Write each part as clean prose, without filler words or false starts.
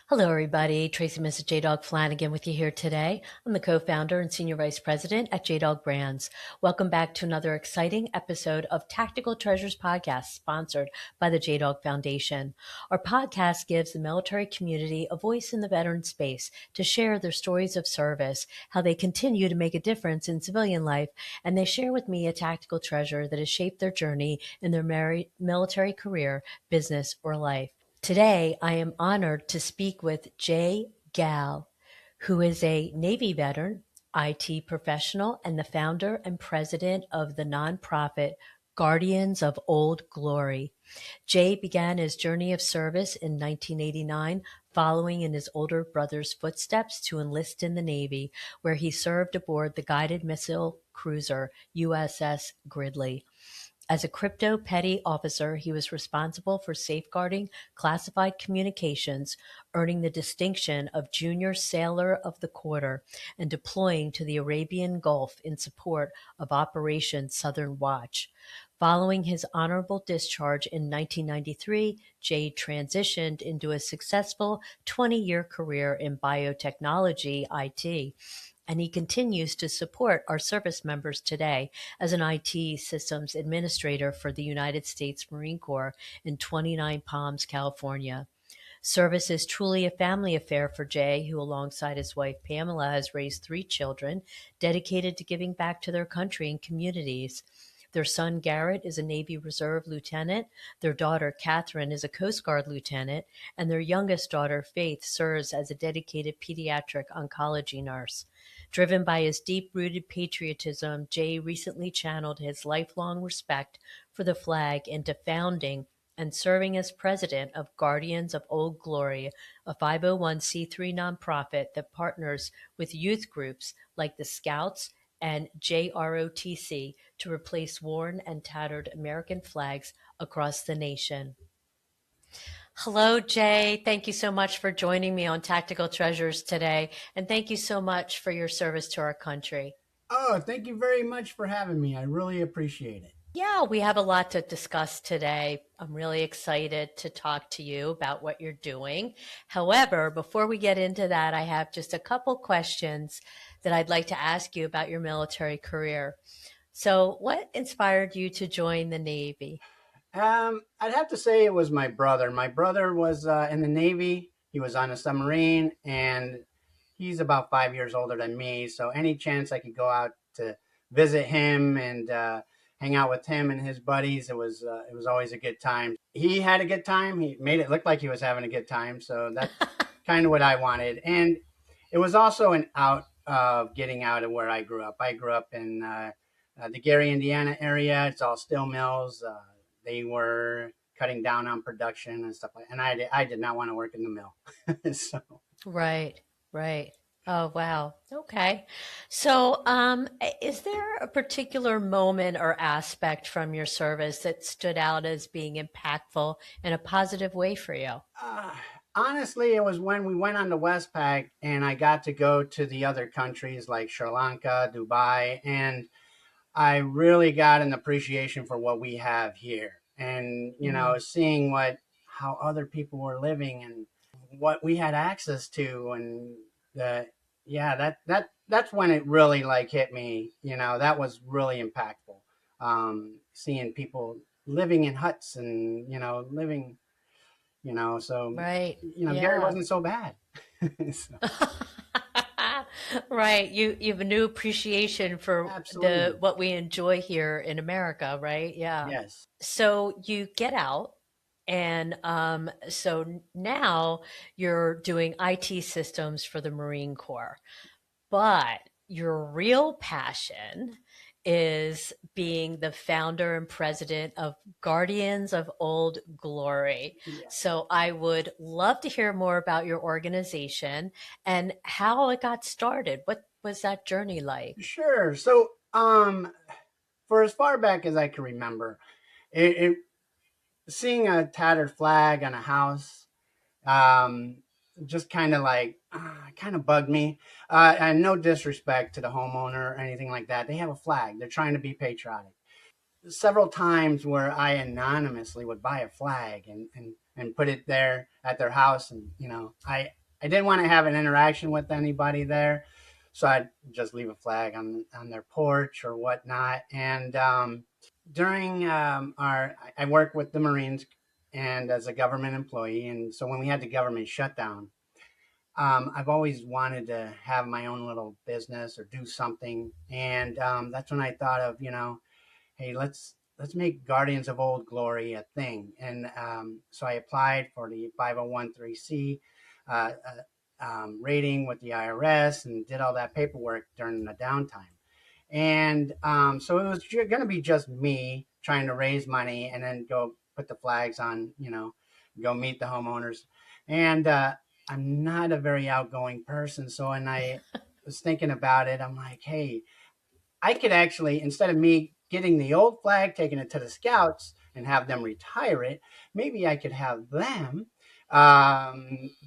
Hello, everybody. Tracy Mrs. JDog Flanagan with you here today. I'm the co-founder and senior vice president at JDog Brands. Welcome back to another exciting episode of Tactical Treasures podcast, sponsored by the JDog Foundation. Our podcast gives the military community a voice in the veteran space to share their stories of service, how they continue to make a difference in civilian life, and they share with me a tactical treasure that has shaped their journey in their military career, business, or life. Today, I am honored to speak with Jay Gal, who is a Navy veteran, IT professional, and the founder and president of the nonprofit Guardians of Old Glory. Jay began his journey of service in 1989, following in his older brother's footsteps to enlist in the Navy, where he served aboard the guided missile cruiser USS Gridley. As a crypto petty officer, he was responsible for safeguarding classified communications, earning the distinction of Junior Sailor of the Quarter, and deploying to the Arabian Gulf in support of Operation Southern Watch. Following his honorable discharge in 1993, Jay transitioned into a successful 20-year career in biotechnology IT, and he continues to support our service members today as an IT systems administrator for the United States Marine Corps in 29 Palms, California. Service is truly a family affair for Jay, who, alongside his wife Pamela, has raised three children dedicated to giving back to their country and communities. Their son Garrett is a Navy Reserve lieutenant, their daughter Catherine is a Coast Guard lieutenant, and their youngest daughter Faith serves as a dedicated pediatric oncology nurse. Driven by his deep-rooted patriotism, Jay recently channeled his lifelong respect for the flag into founding and serving as president of Guardians of Old Glory, a 501c3 nonprofit that partners with youth groups like the Scouts and JROTC to replace worn and tattered American flags across the nation. Hello, Jay. Thank you so much for joining me on Tactical Treasures today, and thank you so much for your service to our country. Oh, thank you very much for having me. I really appreciate it. Yeah, we have a lot to discuss today. I'm really excited to talk to you about what you're doing. However, before we get into that, I have just a couple questions that I'd like to ask you about your military career. So, what inspired you to join the Navy? I'd have to say it was my brother. My brother was in the Navy. He was on a submarine, and he's about 5 years older than me. So any chance I could go out to visit him and hang out with him and his buddies, it was always a good time. He had a good time. He made it look like he was having a good time. So that's kind of what I wanted. And it was also an out of getting out of where I grew up. I grew up in the Gary, Indiana area. It's all steel mills. They were cutting down on production and stuff like. And I did not want to work in the mill. So Right, right. Oh, wow. Okay. So, is there a particular moment or aspect from your service that stood out as being impactful in a positive way for you? uh, honestly, it was when we went on the Westpac and I got to go to the other countries like Sri Lanka, Dubai, and I really got an appreciation for what we have here, and Mm, seeing what how other people were living and what we had access to, and the yeah, that's when it really like hit me. That was really impactful. Seeing people living in huts and living, so right. Gary Yeah. wasn't so bad. So, Right. You have a new appreciation for the absolutely, what we enjoy here in America, right? Yeah. yes. So you get out, and so now you're doing IT systems for the Marine Corps. But your real passion is being the founder and president of Guardians of Old Glory. Yes. So I would love to hear more about your organization and how it got started. What was that journey like? Sure. So, for as far back as I can remember, it seeing a tattered flag on a house, um, just kind of like kind of bugged me. And no disrespect to the homeowner or anything like that. They have a flag. They're trying to be patriotic. Several times where I anonymously would buy a flag and and put it there at their house. And I didn't want to have an interaction with anybody there, so I'd just leave a flag on their porch or whatnot. And during I work with the Marines and as a government employee, and so when we had the government shutdown, I've always wanted to have my own little business or do something, and that's when I thought of, hey, let's make Guardians of Old Glory a thing. And so I applied for the 501(c) rating with the IRS and did all that paperwork during the downtime. And so it was going to be just me trying to raise money and then go put the flags on, go meet the homeowners. And I'm not a very outgoing person. So when I was thinking about it, I'm like, hey, I could actually, instead of me getting the old flag, taking it to the scouts and have them retire it, maybe I could have them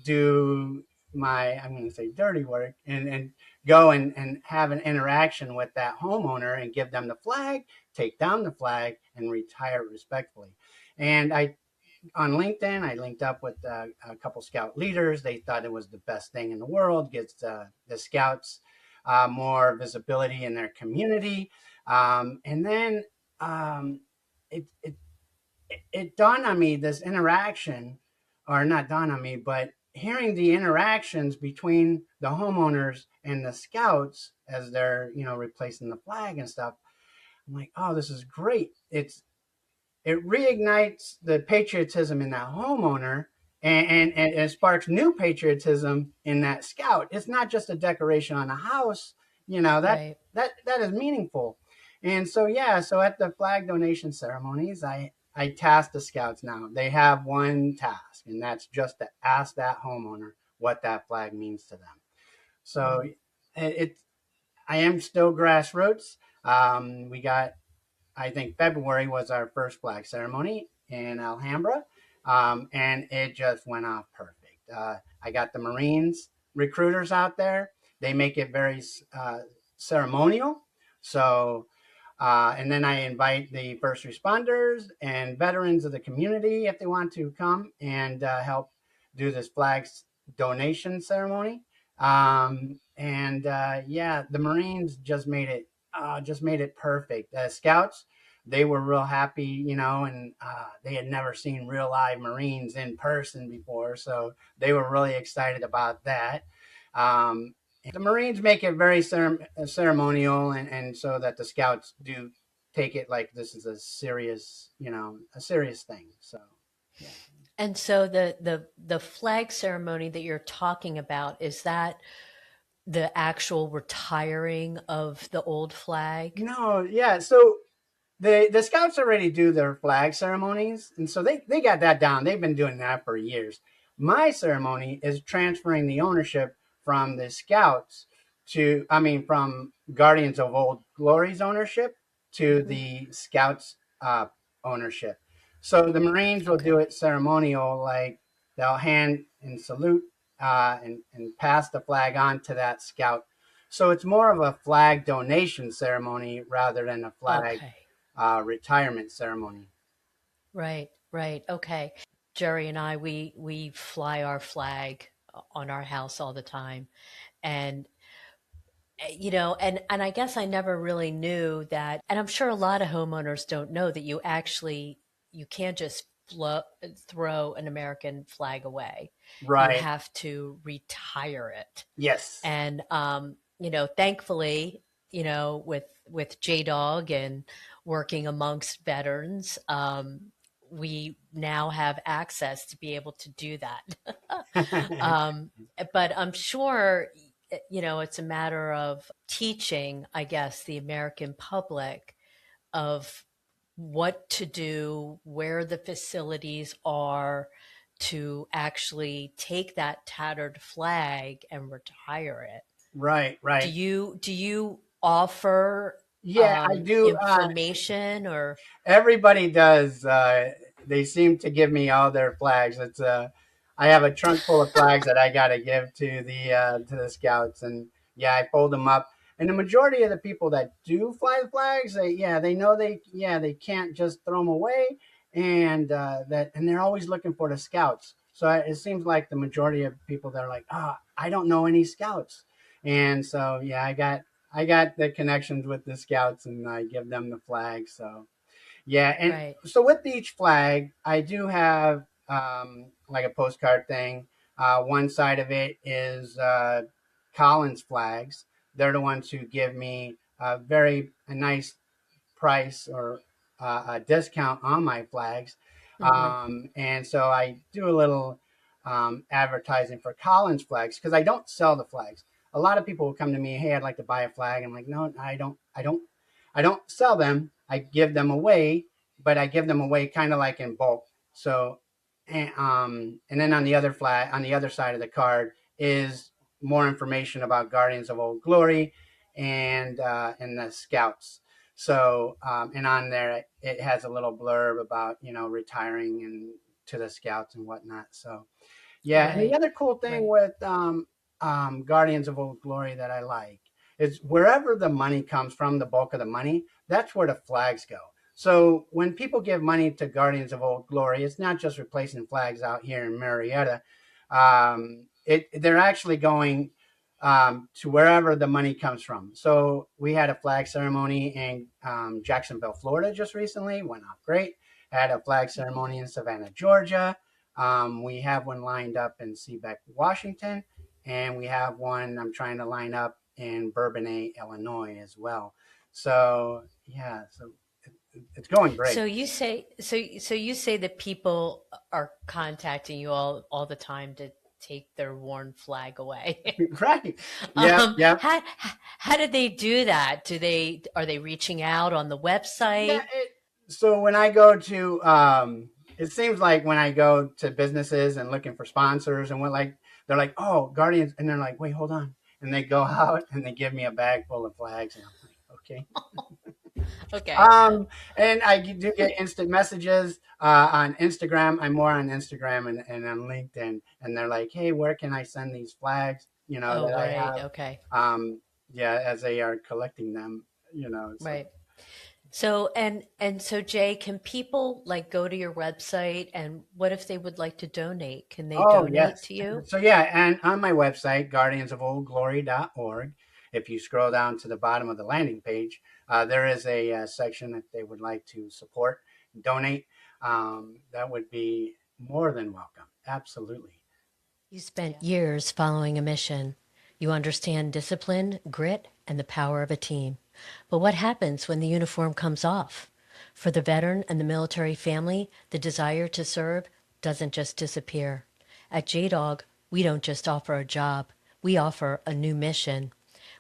do I'm going to say dirty work and go and have an interaction with that homeowner and give them the flag, take down the flag, and retire it respectfully. And on LinkedIn, I linked up with a couple scout leaders. They thought it was the best thing in the world, gets the scouts more visibility in their community. And then it, it, it dawned on me, this interaction, or not dawned on me, but hearing the interactions between the homeowners and the scouts as they're, replacing the flag and stuff. I'm like, oh, this is great. It reignites the patriotism in that homeowner, and it sparks new patriotism in that scout. It's not just a decoration on a house, that Right. that is meaningful. And so yeah, so at the flag donation ceremonies, I task the scouts now. They have one task, and that's just to ask that homeowner what that flag means to them. So Mm. it I am still grassroots. We got, I think February was our first flag ceremony in Alhambra, and it just went off perfect. I got the Marines recruiters out there. They make it very ceremonial. So, and then I invite the first responders and veterans of the community if they want to come and help do this flags donation ceremony. And yeah, the Marines just made it perfect. Scouts, they were real happy, and they had never seen real live Marines in person before, so they were really excited about that. The Marines make it very ceremonial, and so that the Scouts do take it like this is a serious thing. So, yeah. And so the flag ceremony that you're talking about, is that the actual retiring of the old flag? No, yeah. So the scouts already do their flag ceremonies, and so they got that down. They've been doing that for years. My ceremony is transferring the ownership from the scouts from Guardians of Old Glory's ownership to Hmm. the scouts ownership. So the Marines will do Okay. it ceremonial, like they'll hand and salute and pass the flag on to that scout. So it's more of a flag donation ceremony rather than a flag Okay. retirement ceremony. Right. Right. Okay. Jerry and I, we fly our flag on our house all the time, and and I guess I never really knew that, and I'm sure a lot of homeowners don't know that you can't just throw an American flag away. You Right. have to retire it. Yes. And thankfully, with JDog and working amongst veterans, we now have access to be able to do that. um, but I'm sure, it's a matter of teaching, I guess, the American public of what to do, where the facilities are to actually take that tattered flag and retire it. Right. Do Right. you offer Yeah, I do. information or? Everybody does. They seem to give me all their flags. I have a trunk full of flags that I got to give to the scouts, and yeah, I fold them up. And the majority of the people that do fly the flags, they know they can't just throw them away, and and they're always looking for the scouts. So it seems like the majority of people that are like, oh, I don't know any scouts, and so yeah, I got the connections with the scouts, and I give them the flag. So yeah, and Right. so with each flag, I do have like a postcard thing. One side of it is Collins flags. They're the ones who give me a nice price or a discount on my flags. Hmm. And so I do a little advertising for Collins flags because I don't sell the flags. A lot of people will come to me, hey, I'd like to buy a flag. I'm like, no, I don't sell them. I give them away, but I give them away kind of like in bulk. So, and then on the other side of the card is more information about Guardians of Old Glory and the Scouts. So, and on there it has a little blurb about retiring and to the Scouts and whatnot. So, yeah, and the Right. other cool thing Right. with Guardians of Old Glory that I like is wherever the money comes from, the bulk of the money, that's where the flags go. So when people give money to Guardians of Old Glory, it's not just replacing flags out here in Marietta. They're actually going to wherever the money comes from. So we had a flag ceremony in Jacksonville, Florida, just recently. Went off great. Had a flag ceremony in Savannah, Georgia. We have one lined up in Seabeck, Washington, and we have one I'm trying to line up in Bourbonnais, Illinois as well. So yeah, so it's going great. So you say that people are contacting you all the time to take their worn flag away. Right. Yep. Yep. How do they do that? Are they reaching out on the Yeah. website? So when I go to, it seems like when I go to businesses and looking for sponsors and what like, they're like, oh, Guardians. And they're like, wait, hold on. And they go out and they give me a bag full of flags. And I'm like, okay. Okay. And I do get instant messages on Instagram. I'm more on Instagram and on LinkedIn. And they're like, hey, where can I send these flags, Oh, that I right. have? Okay. Yeah, as they are collecting them. So. Right. So Jay, can people like go to your website, and what if they would like to donate? Can they Oh, donate yes. to you? So, yeah, and on my website, guardiansofoldglory.org, if you scroll down to the bottom of the landing page, there is a section that they would like to support, donate. That would be more than welcome. Absolutely. You spent years following a mission. You understand discipline, grit, and the power of a team. But what happens when the uniform comes off? For the veteran and the military family, the desire to serve doesn't just disappear. At JDog, we don't just offer a job, we offer a new mission.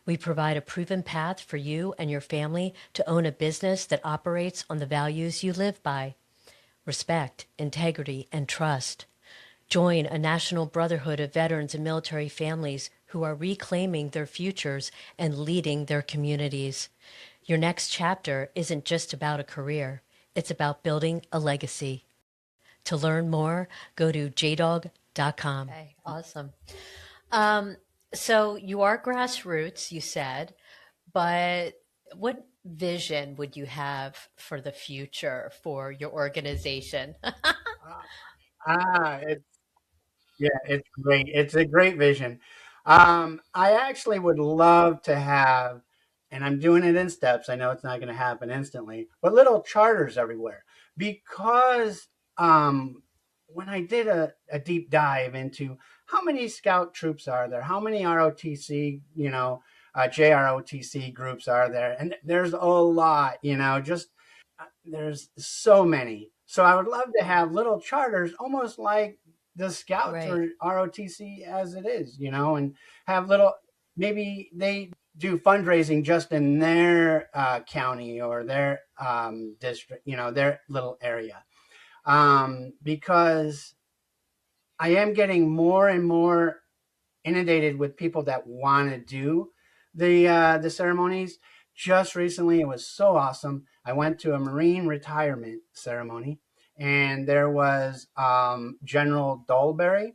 We provide a proven path for you and your family to own a business that operates on the values you live by: respect, integrity, and trust. Join a national brotherhood of veterans and military families who are reclaiming their futures and leading their communities. Your next chapter isn't just about a career, it's about building a legacy. To learn more, go to jdog.com. Okay, awesome. Um, so you are grassroots, you said, but what vision would you have for the future for your organization? Ah, it's Yeah, it's great. It's a great vision. I actually would love to have, and I'm doing it in steps. I know it's not going to happen instantly, but little charters everywhere. Because when I did a deep dive into how many scout troops are there, how many ROTC, JROTC groups are there, and there's a lot, just there's so many. So I would love to have little charters, almost like the Scouts Right. or ROTC as it is, and have little. Maybe they do fundraising just in their county or their district, their little area, because I am getting more and more inundated with people that want to do the ceremonies. Just recently, it was so awesome. I went to a Marine retirement ceremony, and there was General Dolberry.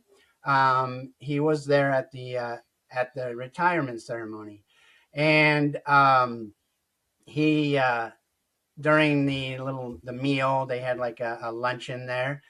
He was there at the retirement ceremony, and he during the meal, they had like a luncheon there.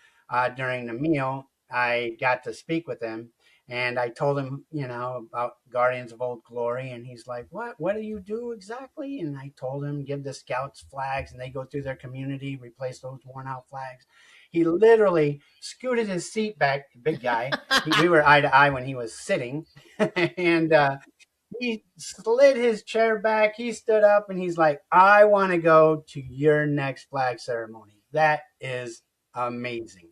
During the meal, I got to speak with him, and I told him, about Guardians of Old Glory, and he's like, "What? What do you do exactly?" And I told him, "Give the scouts flags, and they go through their community, replace those worn out flags." He literally scooted his seat back, big guy. We were eye to eye when he was sitting, and he slid his chair back. He stood up and he's like, "I want to go to your next flag ceremony. That is amazing."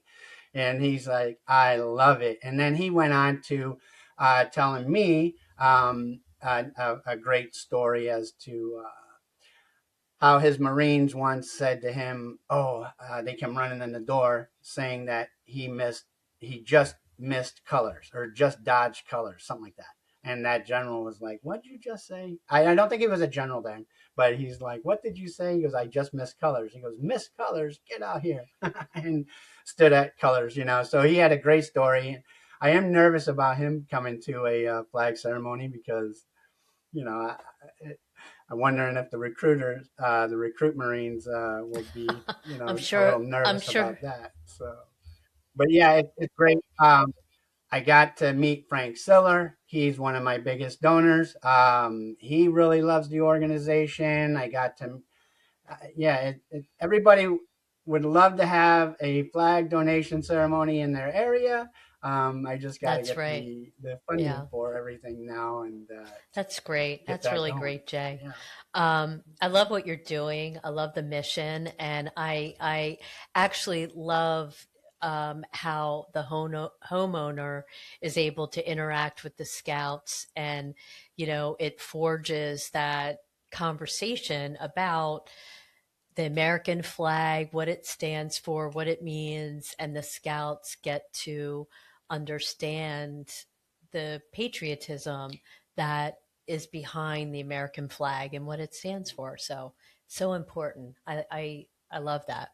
And he's like, "I love it." And then he went on to telling me a great story as to how his Marines once said to him, "Oh, they come running in the door saying that he just missed colors or just dodged colors, something like that." And that general was like, "What did you just say?" I don't think he was a general then, but he's like, "What did you say?" He goes, "I just missed colors." He goes, "Missed colors? Get out here!" And stood at colors, So he had a great story. I am nervous about him coming to a flag ceremony because you know, I, I'm wondering if the recruit Marines, will be, I'm a sure. little I'm nervous sure. about that. So, but yeah, it's great. I got to meet Frank Siller. He's one of my biggest donors. He really loves the organization. I got to yeah, everybody would love to have a flag donation ceremony in their area. I just got to That's get right. the funding Yeah. for everything now and That's great. get That's that really going. great, Jay. Yeah, I love what you're doing. I love the mission, and I actually love how the homeowner is able to interact with the scouts, and it forges that conversation about the American flag, what it stands for, what it means, and the scouts get to understand the patriotism that is behind the American flag and what it stands for. So, so important. I love that.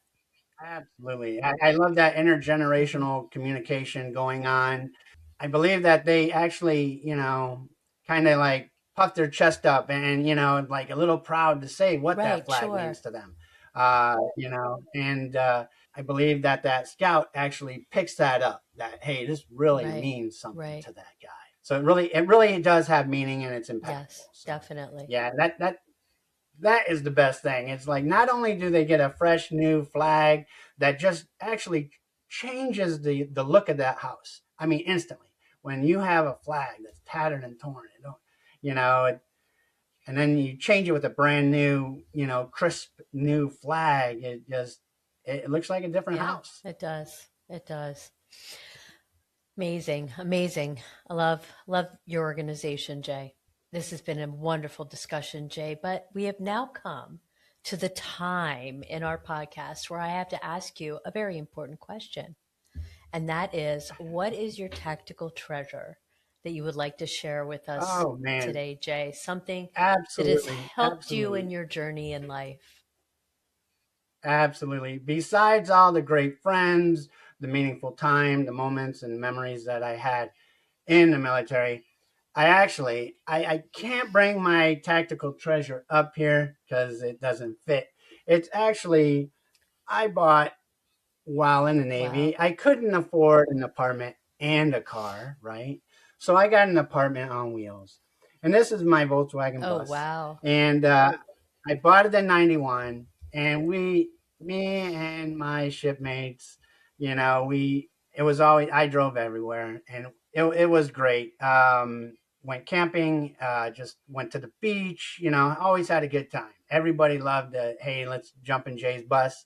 absolutely. I love that Hmm. intergenerational communication going on. I believe that they actually, kind of like puff their chest up and, like a little proud to say what that Right, flag sure. means to them. And I believe that that scout actually picks that up that, hey, this really Right, means something right. to that guy. So it really does have meaning and it's Yes, impactful. So definitely. yeah, that is the best thing. It's like not only do they get a fresh new flag that just actually changes the look of that house. I mean, instantly. When you have a flag that's tattered and torn, it don't, you know, it, and then you change it with a brand new, crisp new flag, it looks like a different Yeah, house. it does. It does. Amazing, amazing. I love your organization, Jay. This has been a wonderful discussion, Jay, but we have now come to the time in our podcast where I have to ask you a very important question. And that is, what is your tactical treasure that you would like to share with us Oh man, today, Jay? Something that has absolutely, helped you in absolutely. your journey in life. Absolutely. Besides all the great friends, the meaningful time, the moments and memories that I had in the military, I can't bring my tactical treasure up here because it doesn't fit. It's actually I bought while in the Wow. Navy. I couldn't afford an apartment and a car, right? So I got an apartment on wheels. And this is my Volkswagen Oh, bus. wow. And I bought it in 91. And me and my shipmates, it was always, I drove everywhere and it was great. Went camping, just went to the beach, always had a good time. Everybody loved it. Hey, let's jump in Jay's bus,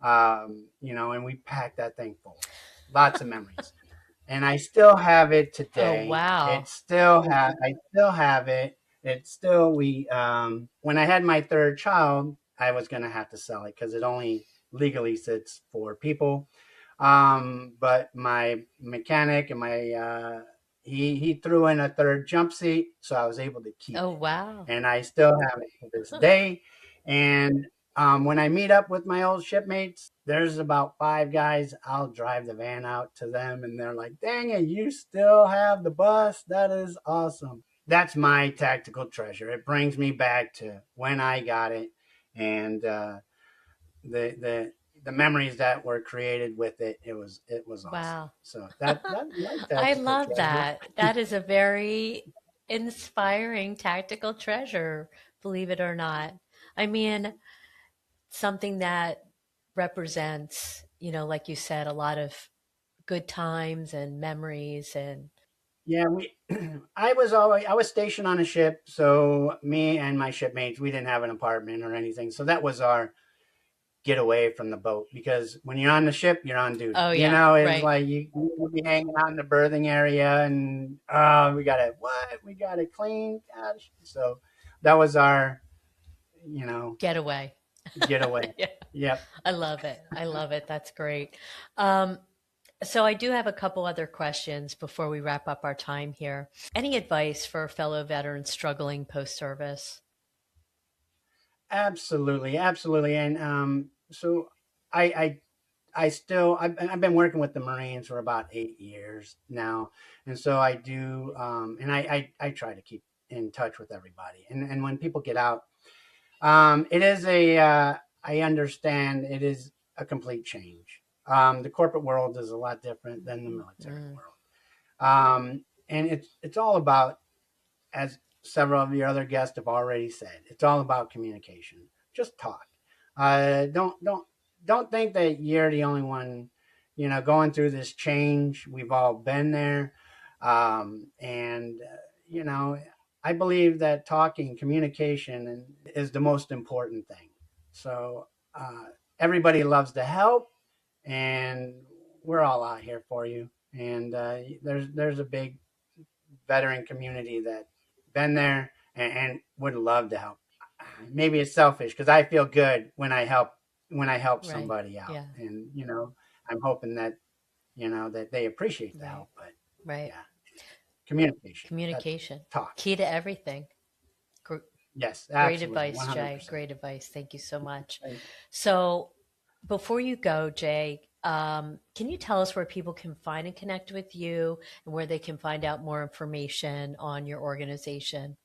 and we packed that thing full. Lots of memories. And I still have it Oh, today. wow. I still have it. It's still when I had my third child, I was gonna have to sell it because it only legally sits for people. But my mechanic and my he threw in a third jump seat, so I was able to keep Oh, it, wow. and I still have it to this day. And when I meet up with my old shipmates, there's about five guys. I'll drive the van out to them, and they're like, "Dang it, you still have the bus? That is awesome." That's my tactical treasure. It brings me back to when I got it, and the memories that were created with it, it was awesome. Wow. So that my I tactical love treasure. that. That is a very inspiring tactical treasure, believe it or not. I mean, something that represents, like you said, a lot of good times and memories and Yeah, we I was stationed on a ship, so me and my shipmates, we didn't have an apartment or anything. So that was our get away from the boat, because when you're on the ship, you're on duty. oh You yeah, know, it's right. like you'll be hanging out in the berthing area, and we gotta clean. Gosh. So that was our, you know, Getaway. getaway. Yeah. Yep. I love it. I love it. That's great. Um, so I do have a couple other questions before we wrap up our time here. Any advice for fellow veterans struggling post service? Absolutely, absolutely. And so I, I've been working with the Marines for about 8 years now, and so I do, and I try to keep in touch with everybody. And when people get out, it is I understand it is a complete change. The corporate world is a lot different than the military Mm, world, and it's all about, as several of your other guests have already said, it's all about communication. Just talk. Don't think that you're the only one, going through this change. We've all been there, and you know, I believe that talking, communication, is the most important thing. So everybody loves to help, and we're all out here for you. And there's a big veteran community that been there, and would love to help. Maybe it's selfish because I feel good when I help right. somebody out, Yeah. and I'm hoping that that they appreciate the Right. help. But Right. yeah, communication. That's Communication. talk. Key to everything. Gr- Yes, Great absolutely, advice, one hundred Jay. percent. Great advice. Thank you so much. Thank you. So, before you go, Jay, can you tell us where people can find and connect with you and where they can find out more information on your organization?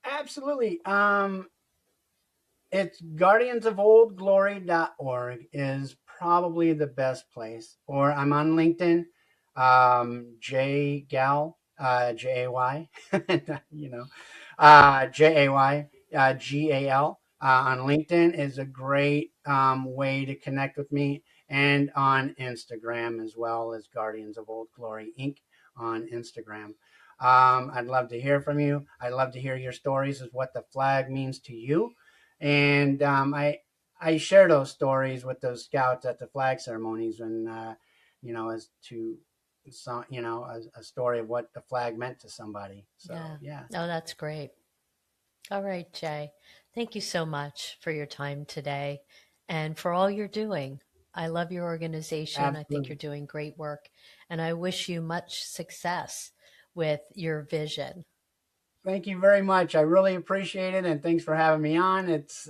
Absolutely. It's guardiansofoldglory.org is probably the best place. Or I'm on LinkedIn, J Gal, Jay, you know, Jay, Gal. On LinkedIn is a great way to connect with me, and on Instagram as well, as Guardians of Old Glory Inc. on Instagram. I'd love to hear from you. I'd love to hear your stories of what the flag means to you, and I share those stories with those scouts at the flag ceremonies, and as to some, a story of what the flag meant to somebody. So Yeah. yeah, Oh, that's great. All right, Jay. Thank you so much for your time today and for all you're doing. I love your organization. I think you're absolutely. doing great work, and I wish you much success with your vision. Thank you very much. I really appreciate it, and thanks for having me on. It's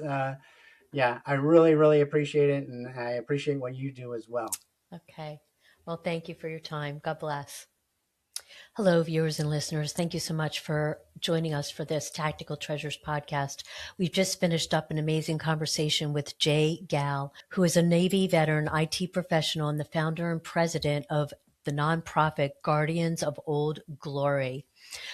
yeah, I really really appreciate it, and I appreciate what you do as well. Okay. Well, thank you for your time. God bless. Hello, viewers and listeners. Thank you so much for joining us for this Tactical Treasures podcast. We've just finished up an amazing conversation with Jay Gal, who is a Navy veteran, IT professional, and the founder and president of the nonprofit Guardians of Old Glory,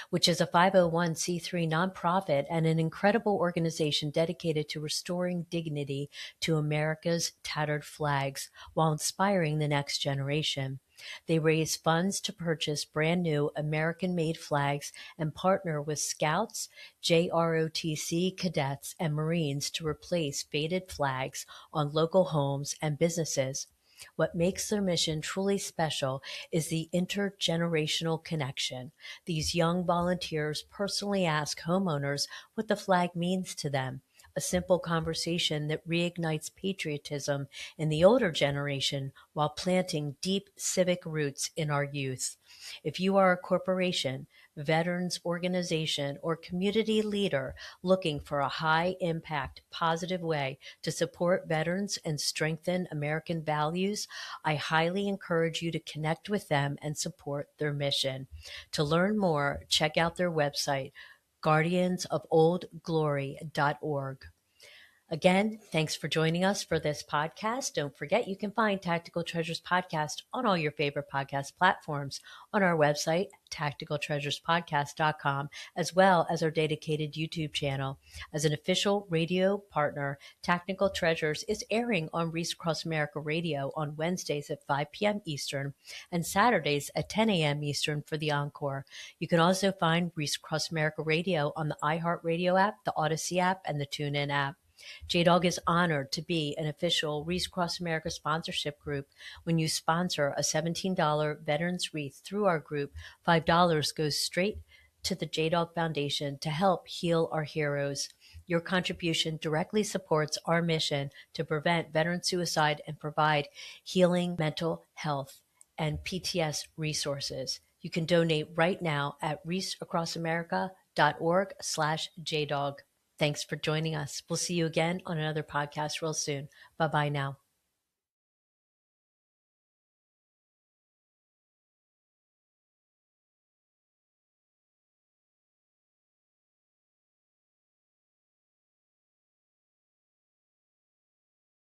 which is a 501(c)(3) nonprofit and an incredible organization dedicated to restoring dignity to America's tattered flags while inspiring the next generation. They raise funds to purchase brand new American made flags and partner with Scouts, JROTC cadets, and Marines to replace faded flags on local homes and businesses. What makes their mission truly special is the intergenerational connection. These young volunteers personally ask homeowners what the flag means to them. A simple conversation that reignites patriotism in the older generation while planting deep civic roots in our youth. If you are a corporation, veterans organization, or community leader looking for a high impact, positive way to support veterans and strengthen American values, I highly encourage you to connect with them and support their mission. To learn more, check out their website, guardiansofoldglory.org. Again, thanks for joining us for this podcast. Don't forget you can find Tactical Treasures Podcast on all your favorite podcast platforms, on our website, tacticaltreasurespodcast.com, as well as our dedicated YouTube channel. As an official radio partner, Tactical Treasures is airing on Reese Across America Radio on Wednesdays at 5 p.m. Eastern and Saturdays at 10 a.m. Eastern for the encore. You can also find Reese Across America Radio on the iHeartRadio app, the Odyssey app, and the TuneIn app. JDog is honored to be an official Reese Cross America sponsorship group. When you sponsor a $17 Veterans Wreath through our group, $5 goes straight to the JDog Foundation to help heal our heroes. Your contribution directly supports our mission to prevent veteran suicide and provide healing mental health and PTS resources. You can donate right now at reacheacrossamerica.org/JDog. Thanks for joining us. We'll see you again on another podcast real soon. Bye-bye now.